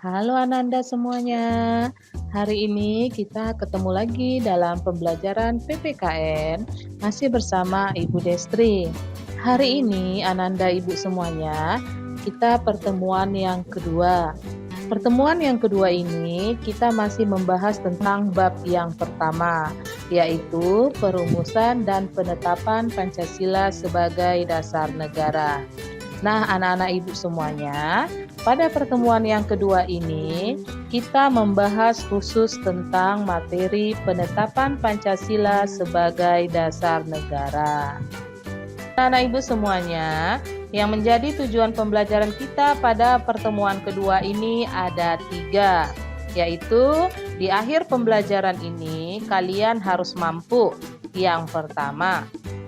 Halo Ananda semuanya. Hari ini kita ketemu lagi dalam pembelajaran PPKN masih bersama Ibu Destri. Hari ini Ananda Ibu semuanya, kita pertemuan yang kedua. Pertemuan yang kedua ini kita masih membahas tentang bab yang pertama, yaitu perumusan dan penetapan Pancasila sebagai dasar negara. Nah, anak-anak ibu semuanya, pada pertemuan yang kedua ini, kita membahas khusus tentang materi penetapan Pancasila sebagai dasar negara. Anak-anak ibu semuanya, yang menjadi tujuan pembelajaran kita pada pertemuan kedua ini ada 3, yaitu di akhir pembelajaran ini kalian harus mampu. Yang pertama,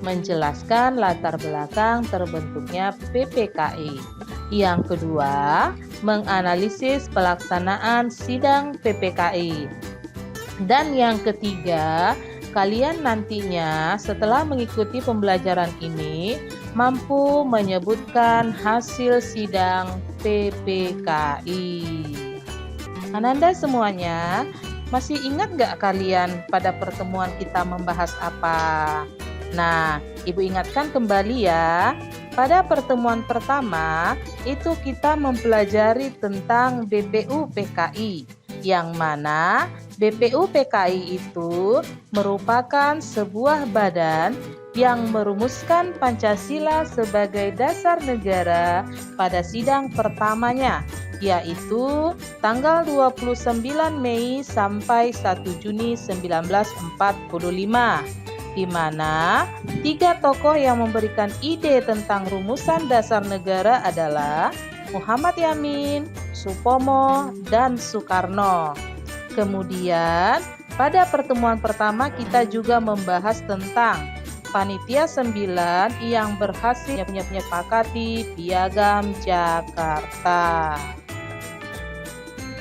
menjelaskan latar belakang terbentuknya PPKI. Yang kedua, menganalisis pelaksanaan sidang PPKI. Dan yang ketiga, kalian nantinya setelah mengikuti pembelajaran ini mampu menyebutkan hasil sidang PPKI. Ananda semuanya, masih ingat gak kalian pada pertemuan kita membahas apa? Nah, Ibu ingatkan kembali ya, pada pertemuan pertama itu kita mempelajari tentang BPU PKI, yang mana BPU PKI itu merupakan sebuah badan yang merumuskan Pancasila sebagai dasar negara pada sidang pertamanya, yaitu tanggal 29 Mei sampai 1 Juni 1945. Di mana 3 tokoh yang memberikan ide tentang rumusan dasar negara adalah Muhammad Yamin, Supomo, dan Soekarno. Kemudian pada pertemuan pertama kita juga membahas tentang Panitia 9 yang berhasil menyepakati Piagam Jakarta.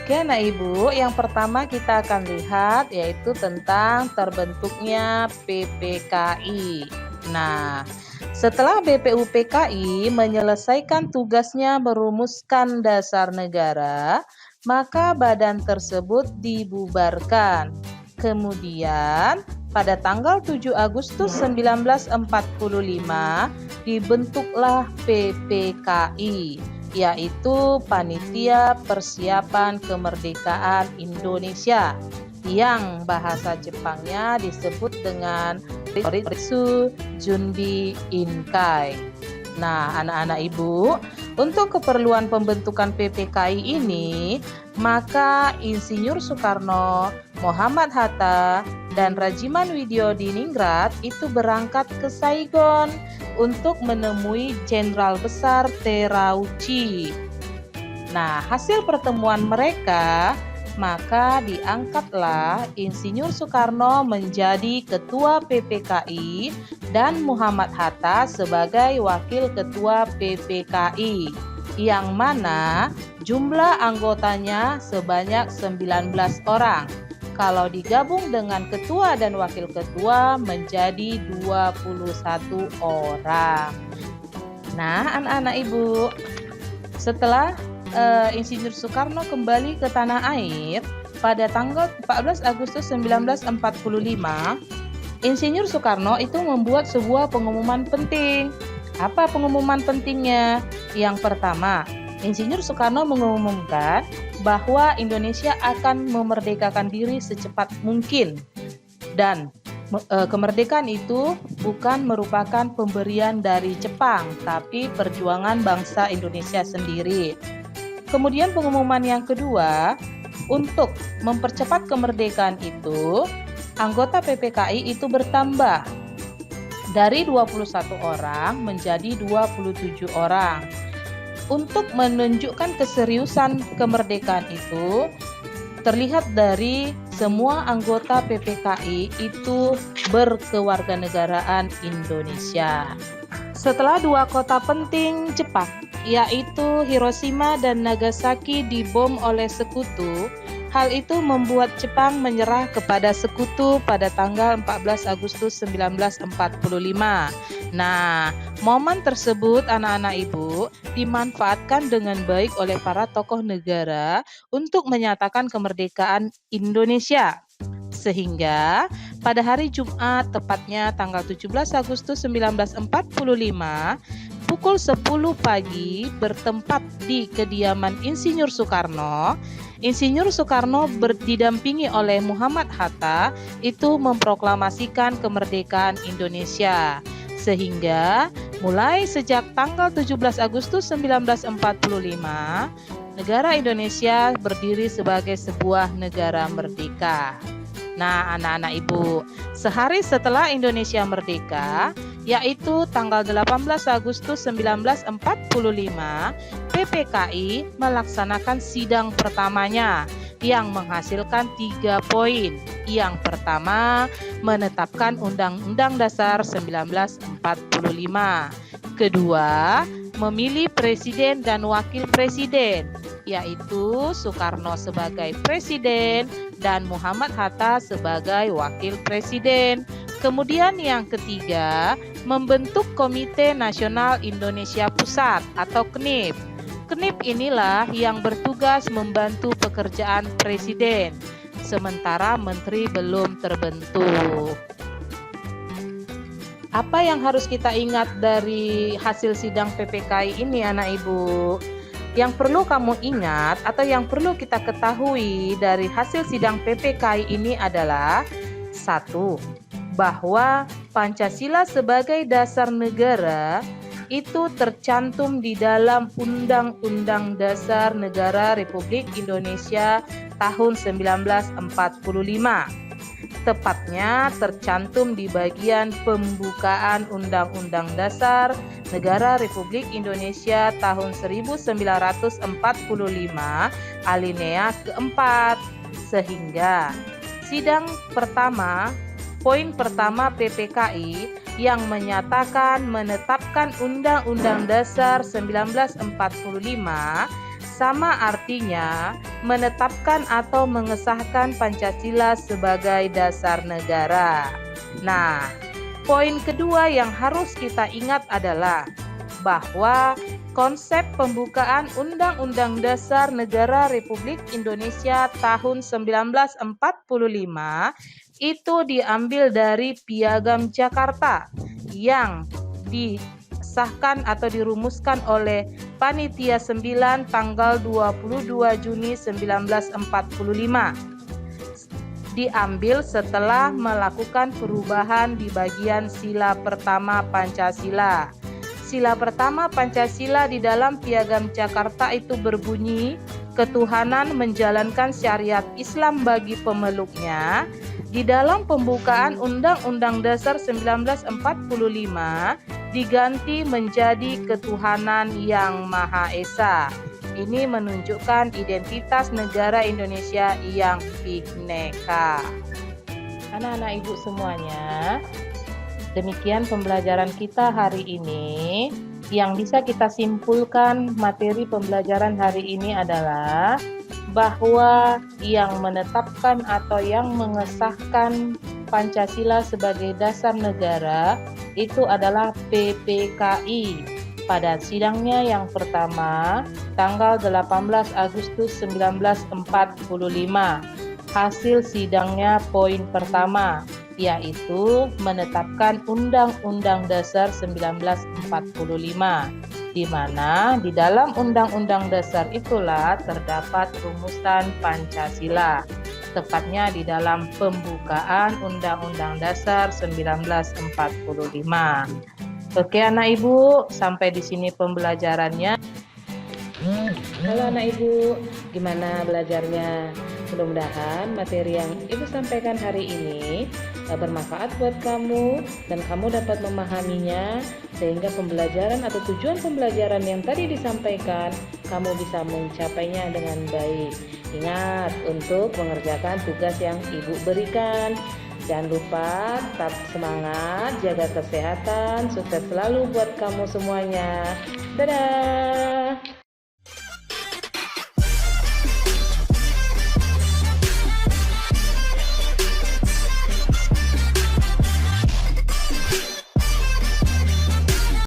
Oke, nah Ibu, yang pertama kita akan lihat yaitu tentang terbentuknya PPKI. Nah, setelah BPU PKI menyelesaikan tugasnya merumuskan dasar negara, maka badan tersebut dibubarkan. Kemudian, pada tanggal 7 Agustus 1945 dibentuklah PPKI, yaitu Panitia Persiapan Kemerdekaan Indonesia, yang bahasa Jepangnya disebut dengan Ritsu Junbi Inkai. Nah, anak-anak ibu, untuk keperluan pembentukan PPKI ini, maka Insinyur Soekarno, Muhammad Hatta, dan Rajiman Widyodiningrat itu berangkat ke Saigon untuk menemui Jenderal Besar Terauchi. Nah, hasil pertemuan mereka, maka diangkatlah Insinyur Soekarno menjadi Ketua PPKI dan Muhammad Hatta sebagai Wakil Ketua PPKI, yang mana jumlah anggotanya sebanyak 19 orang. Kalau digabung dengan ketua dan wakil ketua menjadi 21 orang. Nah, anak-anak ibu, setelah Insinyur Soekarno kembali ke tanah air pada tanggal 14 Agustus 1945, Insinyur Soekarno itu membuat sebuah pengumuman penting. Apa pengumuman pentingnya? Yang pertama, Insinyur Soekarno mengumumkan bahwa Indonesia akan memerdekakan diri secepat mungkin, dan kemerdekaan itu bukan merupakan pemberian dari Jepang, tapi perjuangan bangsa Indonesia sendiri. Kemudian pengumuman yang kedua, untuk mempercepat kemerdekaan itu, anggota PPKI itu bertambah dari 21 orang menjadi 27 orang. Untuk menunjukkan keseriusan kemerdekaan itu, terlihat dari semua anggota PPKI itu berkewarganegaraan Indonesia. Setelah 2 kota penting Jepang, yaitu Hiroshima dan Nagasaki dibom oleh sekutu, hal itu membuat Jepang menyerah kepada sekutu pada tanggal 14 Agustus 1945. Nah, momen tersebut anak-anak ibu dimanfaatkan dengan baik oleh para tokoh negara untuk menyatakan kemerdekaan Indonesia. Sehingga pada hari Jumat, tepatnya tanggal 17 Agustus 1945, pukul 10 pagi bertempat di kediaman Insinyur Soekarno. Insinyur Soekarno didampingi oleh Muhammad Hatta itu memproklamasikan kemerdekaan Indonesia. Sehingga mulai sejak tanggal 17 Agustus 1945, negara Indonesia berdiri sebagai sebuah negara merdeka. Nah, anak-anak ibu, sehari setelah Indonesia merdeka, yaitu tanggal 18 Agustus 1945, PPKI melaksanakan sidang pertamanya yang menghasilkan 3 poin. Yang pertama, menetapkan Undang-Undang Dasar 1945. Kedua, memilih presiden dan wakil presiden, yaitu Soekarno sebagai presiden dan Muhammad Hatta sebagai wakil presiden. Kemudian yang ketiga, membentuk Komite Nasional Indonesia Pusat atau KNIP. KNIP inilah yang bertugas membantu pekerjaan presiden, sementara menteri belum terbentuk. Apa yang harus kita ingat dari hasil sidang PPKI ini, anak ibu? Yang perlu kamu ingat atau yang perlu kita ketahui dari hasil sidang PPKI ini adalah 1. Bahwa Pancasila sebagai dasar negara itu tercantum di dalam Undang-Undang Dasar Negara Republik Indonesia tahun 1945. Tepatnya tercantum di bagian pembukaan Undang-Undang Dasar Negara Republik Indonesia tahun 1945 alinea keempat. Sehingga sidang pertama, poin pertama PPKI yang menyatakan menetapkan Undang-Undang Dasar 1945 sama artinya menetapkan atau mengesahkan Pancasila sebagai dasar negara. Nah, poin kedua yang harus kita ingat adalah bahwa konsep pembukaan Undang-Undang Dasar Negara Republik Indonesia tahun 1945 itu diambil dari Piagam Jakarta yang disahkan atau dirumuskan oleh Panitia 9 tanggal 22 Juni 1945. Diambil setelah melakukan perubahan di bagian sila pertama Pancasila. Sila pertama Pancasila di dalam Piagam Jakarta itu berbunyi, ketuhanan menjalankan syariat Islam bagi pemeluknya. Di dalam pembukaan Undang-Undang Dasar 1945 diganti menjadi ketuhanan yang Maha Esa. Ini menunjukkan identitas negara Indonesia yang bhinneka. Anak-anak ibu semuanya, demikian pembelajaran kita hari ini. Yang bisa kita simpulkan materi pembelajaran hari ini adalah bahwa yang menetapkan atau yang mengesahkan Pancasila sebagai dasar negara itu adalah PPKI pada sidangnya yang pertama tanggal 18 Agustus 1945. Hasil sidangnya poin pertama yaitu menetapkan Undang-Undang Dasar 1945, di mana di dalam Undang-Undang Dasar itulah terdapat rumusan Pancasila, tepatnya di dalam pembukaan Undang-Undang Dasar 1945. Oke anak ibu, sampai di sini pembelajarannya. Halo anak ibu, gimana belajarnya? Mudah-mudahan materi yang ibu sampaikan hari ini bermanfaat buat kamu dan kamu dapat memahaminya sehingga pembelajaran atau tujuan pembelajaran yang tadi disampaikan kamu bisa mencapainya dengan baik. Ingat untuk mengerjakan tugas yang ibu berikan. Jangan lupa tetap semangat, jaga kesehatan, sukses selalu buat kamu semuanya. Dadah.